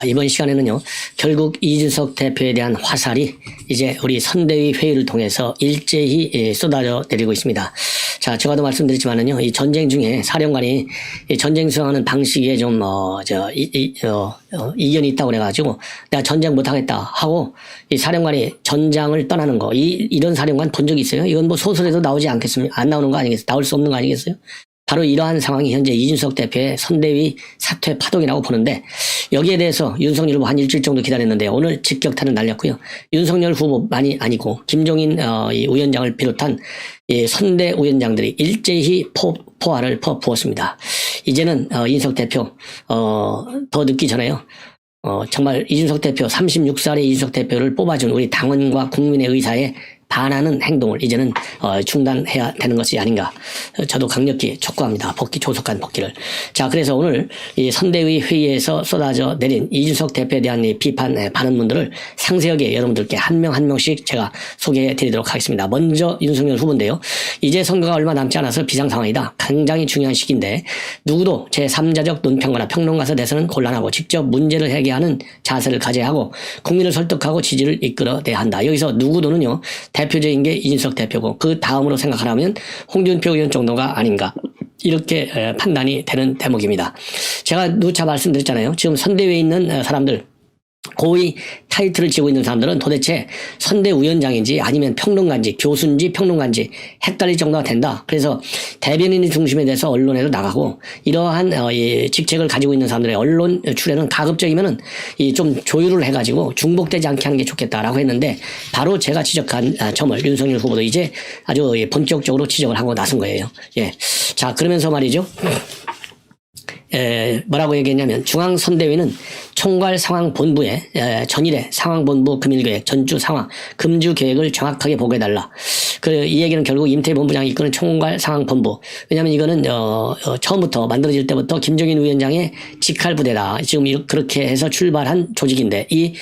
이번 시간에는요, 결국 이준석 대표에 대한 화살이 이제 우리 선대위 회의를 통해서 일제히 쏟아져 내리고 있습니다. 자, 제가도 말씀드렸지만은요, 이 전쟁 중에 사령관이 전쟁 수행하는 방식에 좀, 이견이 있다고 그래가지고, 내가 전쟁 못하겠다 하고, 이 사령관이 전장을 떠나는 거, 이런 사령관 본 적 있어요? 이건 뭐 소설에도 나오지 않겠습니까? 안 나오는 거 아니겠어요? 나올 수 없는 거 아니겠어요? 바로 이러한 상황이 현재 이준석 대표의 선대위 사퇴 파동이라고 보는데, 여기에 대해서 윤석열 후보 한 일주일 정도 기다렸는데 오늘 직격탄을 날렸고요. 윤석열 후보만이 아니고 김종인 이 위원장을 비롯한 이 선대 위원장들이 일제히 포화를 퍼부었습니다. 이제는 이준석 대표 더 늦기 전에요. 정말 이준석 대표 36살의 이준석 대표를 뽑아준 우리 당원과 국민의 의사에 반하는 행동을 이제는 중단해야 되는 것이 아닌가. 저도 강력히 촉구합니다. 조속한 복귀를. 자, 그래서 오늘 이 선대위 회의에서 쏟아져 내린 이준석 대표에 대한 이 비판 반응문들을 상세하게 여러분들께 한 명 한 명씩 제가 소개해 드리도록 하겠습니다. 먼저 윤석열 후보인데요. 이제 선거가 얼마 남지 않아서 비상 상황이다. 굉장히 중요한 시기인데 누구도 제3자적 논평가나 평론가서 돼서는 곤란하고 직접 문제를 해결하는 자세를 가져야 하고 국민을 설득하고 지지를 이끌어내야 한다. 여기서 누구도는요. 대표적인 게 이준석 대표고 그 다음으로 생각하라면 홍준표 의원 정도가 아닌가 이렇게 판단이 되는 대목입니다. 제가 누차 말씀드렸잖아요. 지금 선대위에 있는 사람들 고위 타이틀을 쥐고 있는 사람들은 도대체 선대위원장인지 아니면 평론가인지 교수인지 평론가인지 헷갈릴 정도가 된다. 그래서 대변인이 중심에 대해서 언론에도 나가고 이러한 직책을 가지고 있는 사람들의 언론 출연은 가급적이면은 좀 조율을 해가지고 중복되지 않게 하는 게 좋겠다라고 했는데 바로 제가 지적한 점을 윤석열 후보도 이제 아주 본격적으로 지적을 하고 나선 거예요. 예. 자, 그러면서 말이죠. 뭐라고 얘기했냐면 중앙선대위는 총괄상황본부에 전일에 상황본부 금일계획, 전주 상황, 금주 계획을 정확하게 보고해달라. 이 얘기는 결국 임태 본부장이 이끄는 총괄상황본부. 왜냐하면 이거는 처음부터 만들어질 때부터 김종인 위원장의 직할부대다. 지금 그렇게 해서 출발한 조직인데 이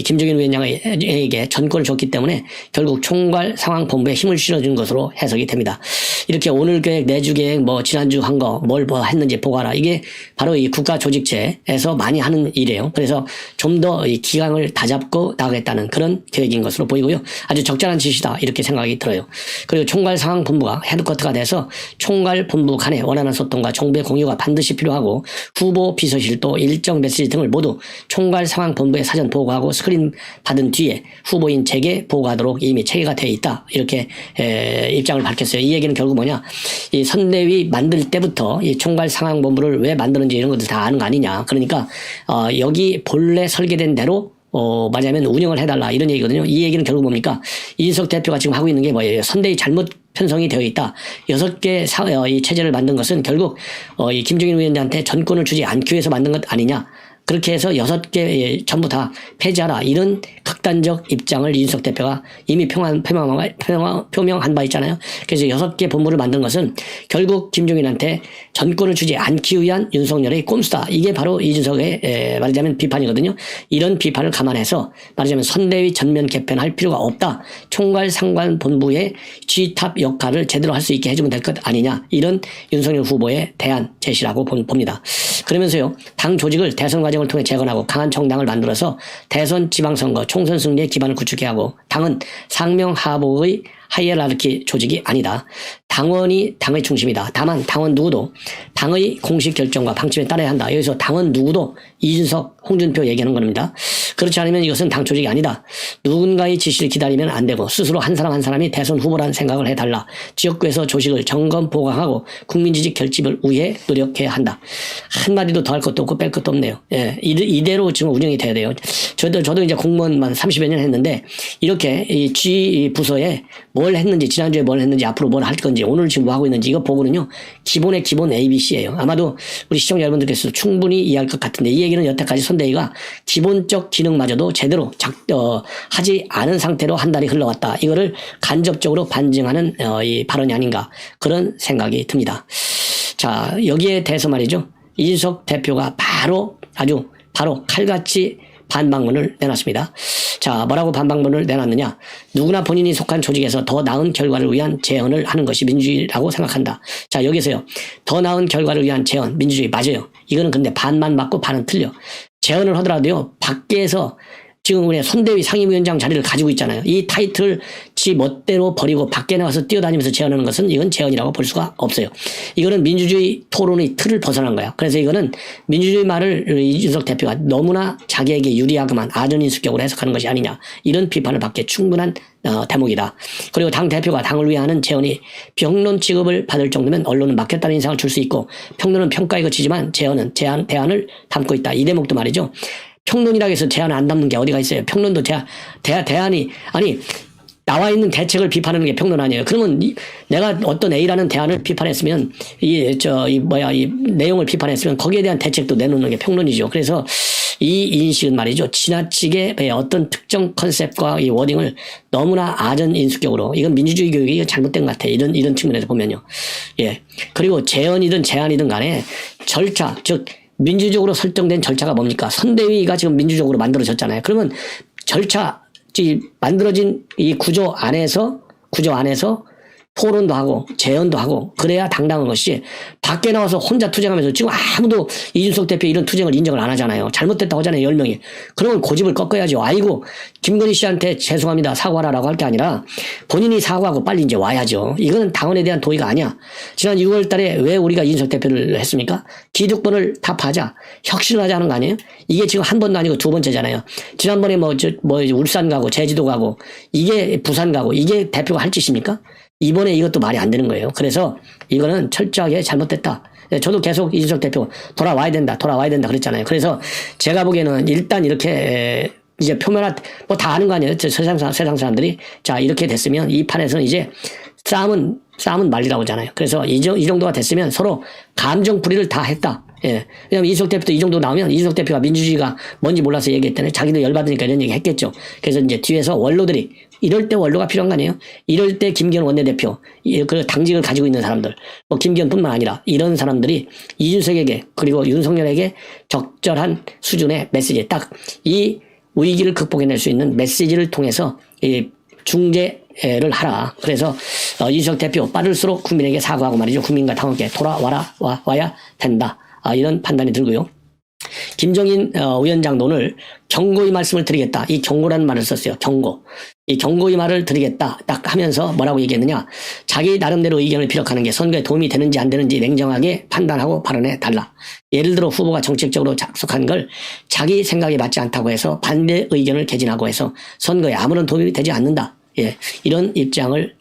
김종인 위원장에게 전권을 줬기 때문에 결국 총괄상황본부에 힘을 실어준 것으로 해석이 됩니다. 이렇게 오늘 계획, 내주 계획, 지난주 한 거, 뭘 했는지 보고하라. 이게 바로 이 국가조직체에서 많이 하는 일이에요. 그래서 좀 더 이 기강을 다잡고 나가겠다는 그런 계획인 것으로 보이고요. 아주 적절한 지시다. 이렇게 생각이 들어요. 그리고 총괄상황본부가 헤드쿼터가 돼서 총괄본부 간의 원활한 소통과 정보의 공유가 반드시 필요하고 후보 비서실도 일정 메시지 등을 모두 총괄상황본부에 사전 보고하고 스크린 받은 뒤에 후보인 제게 보고하도록 이미 체계가 되어 있다. 이렇게 입장을 밝혔어요. 이 얘기는 결국 뭐냐. 이 선대위 만들 때부터 이 총괄상황본부를 왜 만드는지 이런 것들 다 아는 거 아니냐. 그러니까 여기 본래 설계된 대로 말하자면 운영을 해달라 이런 얘기거든요. 이 얘기는 결국 뭡니까? 이준석 대표가 지금 하고 있는 게 뭐예요? 선대위 잘못 편성이 되어 있다. 6개 이 체제를 만든 것은 결국 이 김종인 위원장한테 전권을 주지 않기 위해서 만든 것 아니냐. 그렇게 해서 6개 전부 다 폐지하라. 이런 극단적 입장을 이준석 대표가 이미 표명한 바 있잖아요. 그래서 6개 본부를 만든 것은 결국 김종인한테 전권을 주지 않기 위한 윤석열의 꼼수다. 이게 바로 이준석의 말하자면 비판이거든요. 이런 비판을 감안해서 말하자면 선대위 전면 개편할 필요가 없다. 총괄상관본부의 G탑 역할을 제대로 할 수 있게 해주면 될 것 아니냐. 이런 윤석열 후보의 대안 제시라고 봅니다. 그러면서요. 당 조직을 대선 과정을 통해 재건하고 강한 정당을 만들어서 대선 지방선거 총선 승리에 기반을 구축해야 하고 당은 상명하복의 하이에라르키 조직이 아니다. 당원이 당의 중심이다. 다만 당원 누구도 당의 공식 결정과 방침에 따라야 한다. 여기서 당원 누구도 이준석, 홍준표 얘기하는 겁니다. 그렇지 않으면 이것은 당 조직이 아니다. 누군가의 지시를 기다리면 안 되고 스스로 한 사람 한 사람이 대선 후보라는 생각을 해달라. 지역구에서 조직을 점검 보강하고 국민 지지 결집을 위해 노력해야 한다. 한마디도 더 할 것도 없고 뺄 것도 없네요. 예, 이대로 지금 운영이 돼야 돼요. 저도 이제 공무원만 30여 년 했는데 이렇게 이 G 부서에 뭘 했는지 지난주에 뭘 했는지 앞으로 뭘 할 건지 오늘 지금 뭐 하고 있는지 이거 보고는요. 기본의 기본 ABC예요. 아마도 우리 시청자 여러분들께서 충분히 이해할 것 같은데 이 얘기는 여태까지 선대위가 기본적 기능마저도 제대로 하지 않은 상태로 한 달이 흘러왔다. 이거를 간접적으로 반증하는 이 발언이 아닌가 그런 생각이 듭니다. 자, 여기에 대해서 말이죠. 이준석 대표가 바로 칼같이 반박문을 내놨습니다. 자, 뭐라고 반박문을 내놨느냐. 누구나 본인이 속한 조직에서 더 나은 결과를 위한 제언을 하는 것이 민주주의라고 생각한다. 자, 여기서요. 더 나은 결과를 위한 제언, 민주주의 맞아요. 이거는 근데 반만 맞고 반은 틀려. 재언을 하더라도요, 밖에서 지금 우리 손대위 상임위원장 자리를 가지고 있잖아요. 이 타이틀을 지 멋대로 버리고 밖에 나가서 뛰어다니면서 재언하는 것은 이건 재언이라고 볼 수가 없어요. 이거는 민주주의 토론의 틀을 벗어난 거야. 그래서 이거는 민주주의 말을 이준석 대표가 너무나 자기에게 유리하게만 아전인수격으로 해석하는 것이 아니냐. 이런 비판을 받기에 충분한 대목이다. 그리고 당 대표가 당을 위해 하는 재언이 평론 취급을 받을 정도면 언론은 막혔다는 인상을 줄 수 있고 평론은 평가에 그치지만 재언은 대안을 담고 있다. 이 대목도 말이죠. 평론이라고 해서 대안을 안 담는 게 어디가 있어요. 평론도 대안이, 아니, 나와 있는 대책을 비판하는 게 평론 아니에요. 그러면 내가 어떤 A라는 대안을 비판했으면, 이 내용을 비판했으면 거기에 대한 대책도 내놓는 게 평론이죠. 그래서 이 인식은 말이죠. 지나치게 어떤 특정 컨셉과 이 워딩을 너무나 아전인수격으로, 이건 민주주의 교육이 잘못된 것 같아. 이런 측면에서 보면요. 예. 그리고 재언이든 제안이든 간에 절차, 즉, 민주적으로 설정된 절차가 뭡니까? 선대위가 지금 민주적으로 만들어졌잖아요. 그러면 만들어진 이 구조 안에서 토론도 하고 재언도 하고 그래야 당당한 것이 밖에 나와서 혼자 투쟁하면서 지금 아무도 이준석 대표 이런 투쟁을 인정을 안 하잖아요. 잘못됐다고 하잖아요. 10명이. 그러면 고집을 꺾어야죠. 아이고 김건희 씨한테 죄송합니다. 사과하라고 할 게 아니라 본인이 사과하고 빨리 이제 와야죠. 이거는 당원에 대한 도의가 아니야. 지난 6월 달에 왜 우리가 이준석 대표를 했습니까? 기득권을 타파하자. 혁신을 하자 하는 거 아니에요? 이게 지금 한 번도 아니고 두 번째잖아요. 지난번에 울산 가고 제주도 가고 이게 부산 가고 이게 대표가 할 짓입니까? 이번에 이것도 말이 안 되는 거예요. 그래서 이거는 철저하게 잘못됐다. 저도 계속 이준석 대표 돌아와야 된다 그랬잖아요. 그래서 제가 보기에는 일단 이렇게 이제 표면화 뭐 다 아는 거 아니에요. 세상 사람들이. 자, 이렇게 됐으면 이 판에서는 이제 싸움은 말리라고 하잖아요. 그래서 이 정도가 됐으면 서로 감정 풀이를 다 했다. 예. 왜냐면 이준석 대표도 이 정도 나오면 이준석 대표가 민주주의가 뭔지 몰라서 얘기했다네. 자기도 열받으니까 이런 얘기 했겠죠. 그래서 이제 뒤에서 원로들이 이럴 때 원로가 필요한 거 아니에요? 이럴 때 김기현 원내대표, 그 당직을 가지고 있는 사람들, 뭐 김기현뿐만 아니라 이런 사람들이 이준석에게 그리고 윤석열에게 적절한 수준의 메시지, 딱 이 위기를 극복해낼 수 있는 메시지를 통해서 이 중재를 하라. 그래서 이준석 대표 빠를수록 국민에게 사과하고 말이죠. 국민과 당원께 와야 된다. 이런 판단이 들고요. 김종인 위원장도 오늘 경고의 말씀을 드리겠다. 이 경고라는 말을 썼어요. 경고. 이 경고의 말을 드리겠다. 딱 하면서 뭐라고 얘기했느냐. 자기 나름대로 의견을 피력하는 게 선거에 도움이 되는지 안 되는지 냉정하게 판단하고 발언해 달라. 예를 들어 후보가 정책적으로 작성한 걸 자기 생각에 맞지 않다고 해서 반대 의견을 개진하고 해서 선거에 아무런 도움이 되지 않는다. 예, 이런 입장을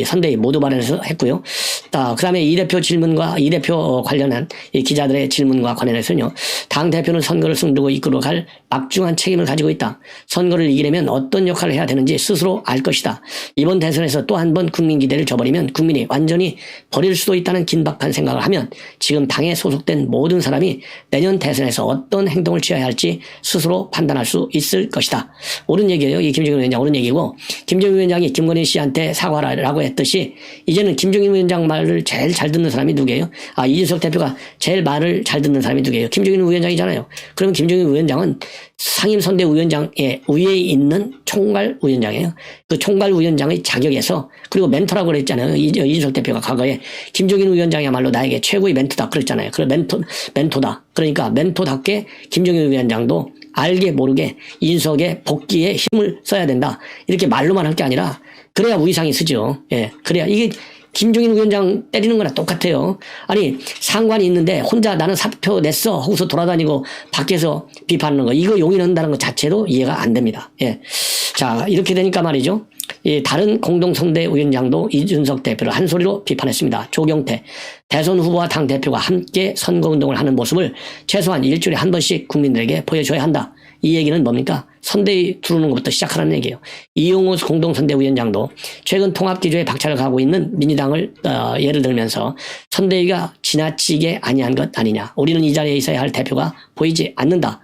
선대위 모두 발언해서 했고요. 그 다음에 이 대표 관련한 이 기자들의 질문과 관련해서는요. 당 대표는 선거를 승리로 이끌어갈 막중한 책임을 가지고 있다. 선거를 이기려면 어떤 역할을 해야 되는지 스스로 알 것이다. 이번 대선에서 또 한 번 국민 기대를 저버리면 국민이 완전히 버릴 수도 있다는 긴박한 생각을 하면 지금 당에 소속된 모든 사람이 내년 대선에서 어떤 행동을 취해야 할지 스스로 판단할 수 있을 것이다. 옳은 얘기예요. 이 김종인 위원장 옳은 얘기고, 김종인 위원장이 김건희 씨한테 사과하라고 했듯이 이제는 김종인 위원장 말을 제일 잘 듣는 사람이 누구예요? 이준석 대표가 제일 말을 잘 듣는 사람이 누구예요? 김종인 위원장이잖아요. 그러면 김종인 위원장은 상임선대위원장의 위에 있는 총괄위원장이에요. 그 총괄위원장의 자격에서, 그리고 멘토라고 그랬잖아요. 이준석 대표가 과거에 김종인 위원장이야말로 나에게 최고의 멘토다 그랬잖아요. 그 멘토다. 그러니까 멘토답게 김종인 위원장도 알게 모르게 이준석의 복귀에 힘을 써야 된다. 이렇게 말로만 할 게 아니라 그래야 위상이 쓰죠. 예, 그래야 이게 김종인 위원장 때리는 거랑 똑같아요. 아니 상관이 있는데 혼자 나는 사표 냈어 하고서 돌아다니고 밖에서 비판하는 거, 이거 용인한다는 것 자체도 이해가 안 됩니다. 예, 자 이렇게 되니까 말이죠. 다른 공동선대위원장도 이준석 대표를 한 소리로 비판했습니다. 조경태 대선 후보와 당 대표가 함께 선거운동을 하는 모습을 최소한 일주일에 한 번씩 국민들에게 보여줘야 한다. 이 얘기는 뭡니까? 선대위 두르는 것부터 시작하라는 얘기예요. 이용호 공동선대위원장도 최근 통합기조에 박차를 가고 있는 민주당을 예를 들면서 선대위가 지나치게 아니한 것 아니냐. 우리는 이 자리에 있어야 할 대표가 보이지 않는다.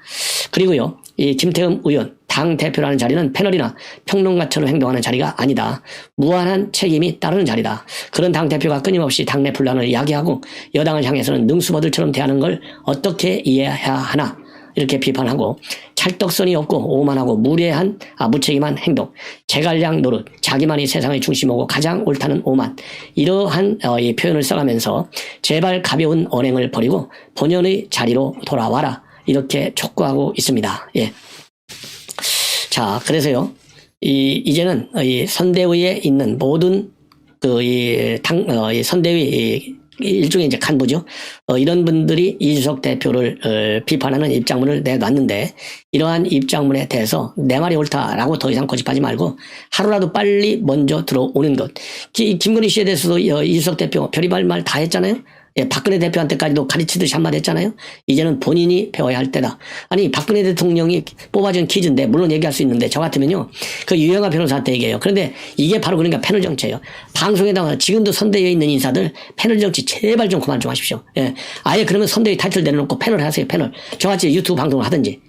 그리고요. 이 김태흠 의원 당 대표라는 자리는 패널이나 평론가처럼 행동하는 자리가 아니다. 무한한 책임이 따르는 자리다. 그런 당 대표가 끊임없이 당내 분란을 야기하고 여당을 향해서는 능수버들처럼 대하는 걸 어떻게 이해해야 하나. 이렇게 비판하고, 찰떡선이 없고 오만하고 무례한 무책임한 행동, 제갈량 노릇, 자기만이 세상의 중심이고 가장 옳다는 오만, 이러한 이 표현을 써가면서 제발 가벼운 언행을 버리고 본연의 자리로 돌아와라. 이렇게 촉구하고 있습니다. 예. 자, 그래서요, 이제는 이 선대위에 있는 모든 이 선대위 일종의 이제 간부죠. 이런 분들이 이준석 대표를 비판하는 입장문을 내놨는데, 이러한 입장문에 대해서 내 말이 옳다라고 더 이상 고집하지 말고 하루라도 빨리 먼저 들어오는 것. 김건희 씨에 대해서도 이준석 대표 별의별 말 다 했잖아요. 예, 박근혜 대표한테까지도 가르치듯이 한마디 했잖아요. 이제는 본인이 배워야 할 때다. 아니, 박근혜 대통령이 뽑아준 퀴즈인데, 물론 얘기할 수 있는데, 저 같으면요, 그 유영하 변호사한테 얘기해요. 그런데 이게 바로 그러니까 패널 정치예요. 방송에다가 지금도 선대위에 있는 인사들 패널 정치 제발 좀 그만 좀 하십시오. 예. 아예 그러면 선대위 타이틀 내려놓고 패널 하세요, 패널. 저같이 유튜브 방송을 하든지.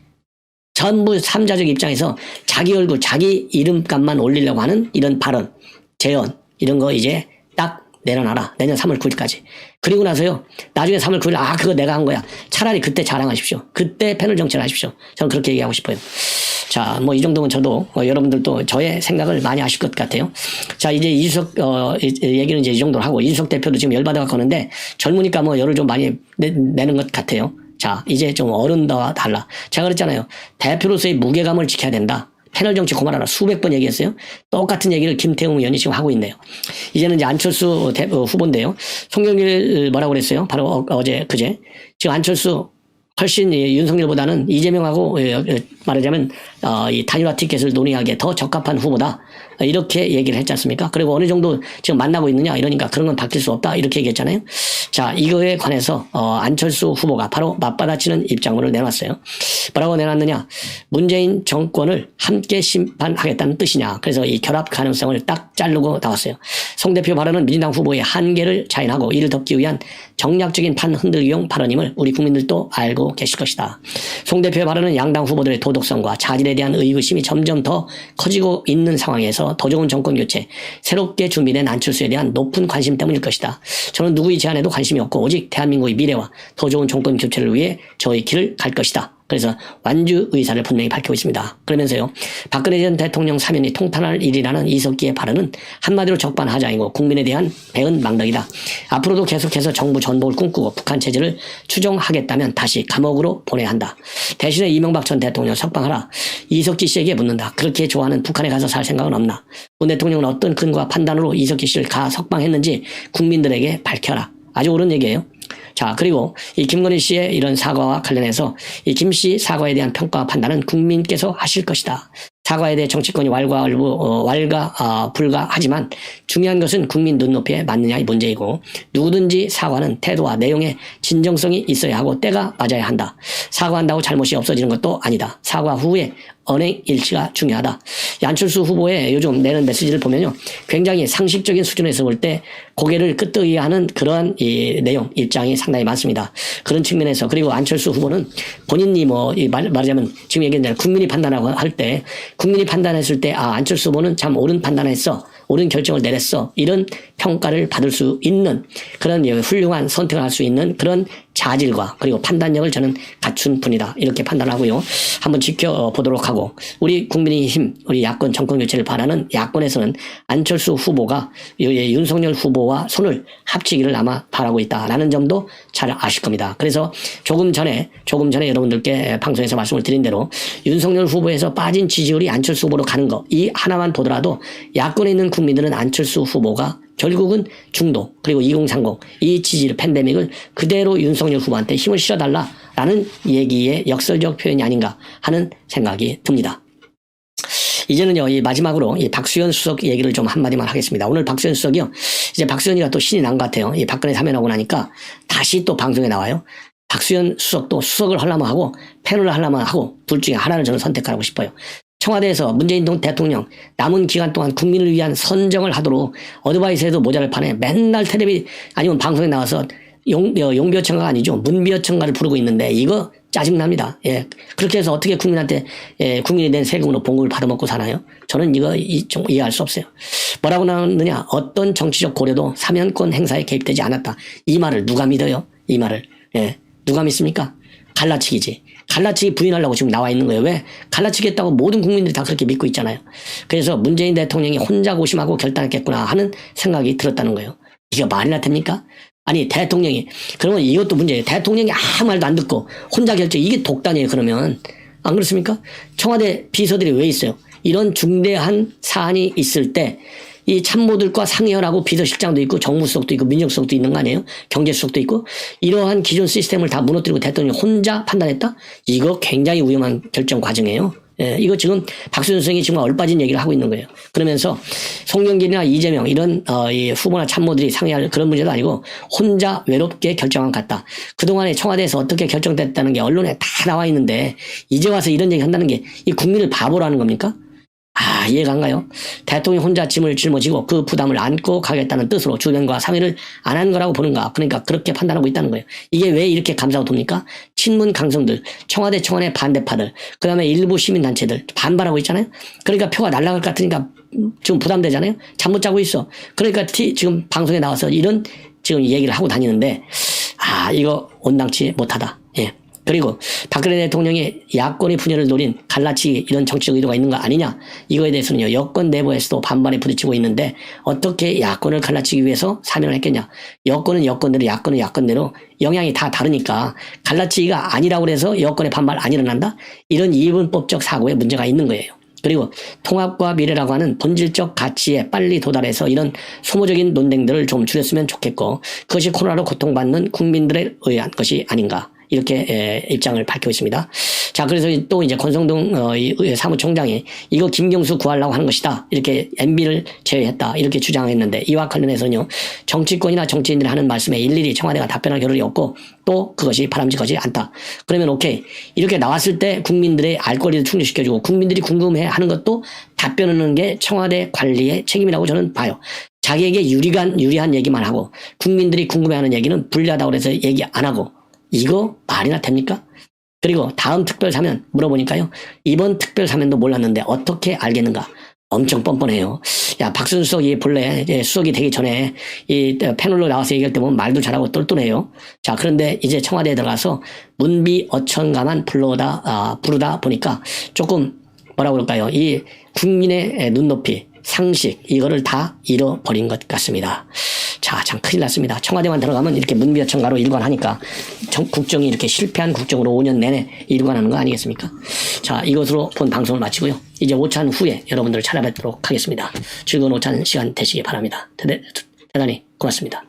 전부 삼자적 입장에서 자기 얼굴, 자기 이름값만 올리려고 하는 이런 발언, 재언, 이런 거 이제 딱 내려놔라. 내년 3월 9일까지. 그리고 나서요, 나중에 3월 9일, 그거 내가 한 거야. 차라리 그때 자랑하십시오. 그때 패널 정치를 하십시오. 저는 그렇게 얘기하고 싶어요. 자, 뭐 이 정도면 저도 여러분들도 저의 생각을 많이 아실 것 같아요. 자, 이제 이준석 얘기는 이제 이 정도로 하고, 이준석 대표도 지금 열받아가 거는데 젊으니까 뭐 열을 좀 많이 내는 것 같아요. 자, 이제 좀 어른다와 달라. 제가 그랬잖아요. 대표로서의 무게감을 지켜야 된다. 패널 정치 그만하라. 수백 번 얘기했어요. 똑같은 얘기를 김태웅 의원이 지금 하고 있네요. 이제는 이제 안철수 후보인데요. 송영길 뭐라고 그랬어요? 바로 어제, 그제. 지금 안철수 훨씬 윤석열보다는 이재명하고 말하자면 이 단일화 티켓을 논의하기에 더 적합한 후보다. 이렇게 얘기를 했지 않습니까? 그리고 어느 정도 지금 만나고 있느냐 이러니까 그런 건 바뀔 수 없다 이렇게 얘기했잖아요. 자, 이거에 관해서 안철수 후보가 바로 맞받아치는 입장문을 내놨어요. 뭐라고 내놨느냐? 문재인 정권을 함께 심판하겠다는 뜻이냐. 그래서 이 결합 가능성을 딱 자르고 나왔어요. 송 대표 발언은 민주당 후보의 한계를 자인하고 이를 덮기 위한 정략적인 판 흔들기용 발언임을 우리 국민들도 알고 계실 것이다. 송 대표의 발언은 양당 후보들의 도덕성과 자질에 대한 의구심이 점점 더 커지고 있는 상황에서 더 좋은 정권 교체, 새롭게 준비된 안철수에 대한 높은 관심 때문일 것이다. 저는 누구의 제안에도 관심이 없고 오직 대한민국의 미래와 더 좋은 정권 교체를 위해 저의 길을 갈 것이다. 그래서 완주 의사를 분명히 밝히고 있습니다. 그러면서요, 박근혜 전 대통령 사면이 통탄할 일이라는 이석기의 발언은 한마디로 적반하장이고 국민에 대한 배은 망덕이다. 앞으로도 계속해서 정부 전복을 꿈꾸고 북한 체제를 추종하겠다면 다시 감옥으로 보내야 한다. 대신에 이명박 전 대통령 석방하라. 이석기 씨에게 묻는다. 그렇게 좋아하는 북한에 가서 살 생각은 없나? 문 대통령은 어떤 근거와 판단으로 이석기 씨를 석방했는지 국민들에게 밝혀라. 아주 옳은 얘기예요. 자, 그리고 이 김건희 씨의 이런 사과와 관련해서 이 김 씨 사과에 대한 평가와 판단은 국민께서 하실 것이다. 사과에 대해 정치권이 불가하지만 중요한 것은 국민 눈높이에 맞느냐의 문제이고, 누구든지 사과는 태도와 내용에 진정성이 있어야 하고 때가 맞아야 한다. 사과한다고 잘못이 없어지는 것도 아니다. 사과 후에 언행 일치가 중요하다. 안철수 후보의 요즘 내는 메시지를 보면요, 굉장히 상식적인 수준에서 볼 때 고개를 끄덕이게 하는 그러한 이 내용, 입장이 상당히 많습니다. 그런 측면에서, 그리고 안철수 후보는 본인이 말하자면 지금 얘기한 대로 국민이 판단하고 할 때, 국민이 판단했을 때 안철수 후보는 참 옳은 판단했어, 옳은 결정을 내렸어, 이런 평가를 받을 수 있는 그런 훌륭한 선택을 할 수 있는 그런 자질과 그리고 판단력을 저는 갖춘 분이다, 이렇게 판단하고요. 한번 지켜보도록 하고, 우리 국민의힘, 우리 야권 정권 교체를 바라는 야권에서는 안철수 후보가 윤석열 후보와 손을 합치기를 아마 바라고 있다라는 점도 잘 아실 겁니다. 그래서 조금 전에 여러분들께 방송에서 말씀을 드린 대로 윤석열 후보에서 빠진 지지율이 안철수 후보로 가는 거, 이 하나만 보더라도 야권에 있는 국민들은 안철수 후보가 결국은 중도 그리고 2030 이 지지율 팬데믹을 그대로 윤석열 후보한테 힘을 실어달라라는 얘기의 역설적 표현이 아닌가 하는 생각이 듭니다. 이제는요, 이 마지막으로 이 박수현 수석 얘기를 좀 한마디만 하겠습니다. 오늘 박수현 수석이요, 이제 박수현이가 또 신이 난 것 같아요. 이 박근혜 사면하고 나니까 다시 또 방송에 나와요. 박수현 수석도 수석을 하려면 하고 패널을 하려면 하고 둘 중에 하나를 저는 선택하고 싶어요. 청와대에서 문재인 대통령 남은 기간 동안 국민을 위한 선정을 하도록 어드바이스에도 모자랄 판에 맨날 텔레비 아니면 방송에 나와서 용비어청가가 아니죠, 문비어청가를 부르고 있는데 이거 짜증납니다. 예. 그렇게 해서 어떻게 국민한테 국민이 낸 세금으로 봉급을 받아먹고 사나요? 저는 이거 좀 이해할 수 없어요. 뭐라고 나왔느냐? 어떤 정치적 고려도 사면권 행사에 개입되지 않았다. 이 말을 누가 믿어요? 이 말을. 예. 누가 믿습니까? 갈라치기지. 갈라치기 부인하려고 지금 나와 있는 거예요. 왜? 갈라치기 했다고 모든 국민들이 다 그렇게 믿고 있잖아요. 그래서 문재인 대통령이 혼자 고심하고 결단했겠구나 하는 생각이 들었다는 거예요. 이게 말이나 됩니까? 아니 대통령이 그러면 이것도 문제예요. 대통령이 아무 말도 안 듣고 혼자 결정 이게 독단이에요. 그러면 안 그렇습니까? 청와대 비서들이 왜 있어요? 이런 중대한 사안이 있을 때 이 참모들과 상의를 하고 비서실장도 있고 정무수석도 있고 민정수석도 있는 거 아니에요? 경제수석도 있고 이러한 기존 시스템을 다 무너뜨리고 대통령이 혼자 판단했다? 이거 굉장히 위험한 결정 과정이에요. 예, 이거 지금 박수현 선생이 지금 얼빠진 얘기를 하고 있는 거예요. 그러면서 송영길이나 이재명 이런 이 후보나 참모들이 상의할 그런 문제도 아니고 혼자 외롭게 결정한 것 같다. 그동안에 청와대에서 어떻게 결정됐다는 게 언론에 다 나와 있는데 이제 와서 이런 얘기 한다는 게 이 국민을 바보로 하는 겁니까? 아, 이해가 안 가요? 대통령이 혼자 짐을 짊어지고 그 부담을 안고 가겠다는 뜻으로 주변과 상의를 안 한 거라고 보는가. 그러니까 그렇게 판단하고 있다는 거예요. 이게 왜 이렇게 감사가 돕니까? 친문 강성들, 청와대 반대파들, 그 다음에 일부 시민단체들 반발하고 있잖아요. 그러니까 표가 날아갈 것 같으니까 지금 부담되잖아요. 잠 못 자고 있어. 그러니까 지금 방송에 나와서 이런 지금 얘기를 하고 다니는데 아, 이거 온당치 못하다. 예. 그리고 박근혜 대통령이 야권의 분열을 노린 갈라치기 이런 정치적 의도가 있는 거 아니냐. 이거에 대해서는요. 여권 내부에서도 반발에 부딪히고 있는데 어떻게 야권을 갈라치기 위해서 사면을 했겠냐. 여권은 여권대로 야권은 야권대로 영향이 다 다르니까 갈라치기가 아니라고 해서 여권의 반발 안 일어난다. 이런 이분법적 사고에 문제가 있는 거예요. 그리고 통합과 미래라고 하는 본질적 가치에 빨리 도달해서 이런 소모적인 논쟁들을 좀 줄였으면 좋겠고 그것이 코로나로 고통받는 국민들에 의한 것이 아닌가. 이렇게 입장을 밝히고 있습니다. 자, 그래서 또 이제 권성동 사무총장이 이거 김경수 구하려고 하는 것이다. 이렇게 MB를 제외했다. 이렇게 주장했는데 이와 관련해서는요. 정치권이나 정치인들이 하는 말씀에 일일이 청와대가 답변할 겨를이 없고 또 그것이 바람직하지 않다. 그러면 오케이. 이렇게 나왔을 때 국민들의 알 권리를 충족시켜주고 국민들이 궁금해하는 것도 답변하는 게 청와대 관리의 책임이라고 저는 봐요. 자기에게 유리한 얘기만 하고 국민들이 궁금해하는 얘기는 불리하다고 해서 얘기 안 하고 이거 말이나 됩니까? 그리고 다음 특별사면 물어보니까요. 이번 특별사면도 몰랐는데 어떻게 알겠는가? 엄청 뻔뻔해요. 야, 박수현 수석이 본래 수석이 되기 전에 이 패널로 나와서 얘기할 때 보면 말도 잘하고 똘똘해요. 자, 그런데 이제 청와대에 들어가서 문비 어천가만 부르다 보니까 조금 뭐라고 그럴까요? 이 국민의 눈높이, 상식 이거를 다 잃어버린 것 같습니다. 자, 참 큰일 났습니다. 청와대만 들어가면 이렇게 문비어천가로 일관하니까 국정이 이렇게 실패한 국정으로 5년 내내 일관하는 거 아니겠습니까? 자, 이것으로 본 방송을 마치고요. 이제 오찬 후에 여러분들을 찾아뵙도록 하겠습니다. 즐거운 오찬 시간 되시기 바랍니다. 대단히 고맙습니다.